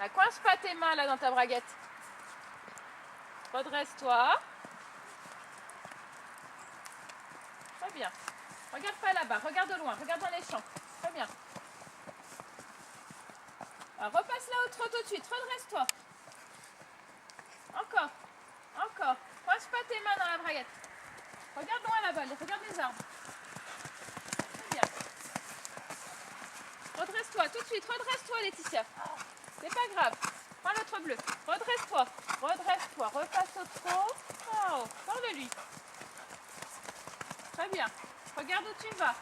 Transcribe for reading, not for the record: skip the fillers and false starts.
Ah, coince pas tes mains là dans ta braguette. Redresse-toi. Très bien. Regarde pas là-bas, regarde au loin, regarde dans les champs. Très bien. Alors, repasse là au trot tout de suite, redresse-toi. Encore, encore. Coince pas tes mains dans la braguette. Regarde loin là-bas, regarde les arbres. Très bien. Redresse-toi tout de suite, redresse-toi Laetitia. C'est pas grave. Prends l'autre bleu. Redresse-toi, redresse-toi, repasse au trot. Oh, parle-lui. Très bien. Regarde où tu vas.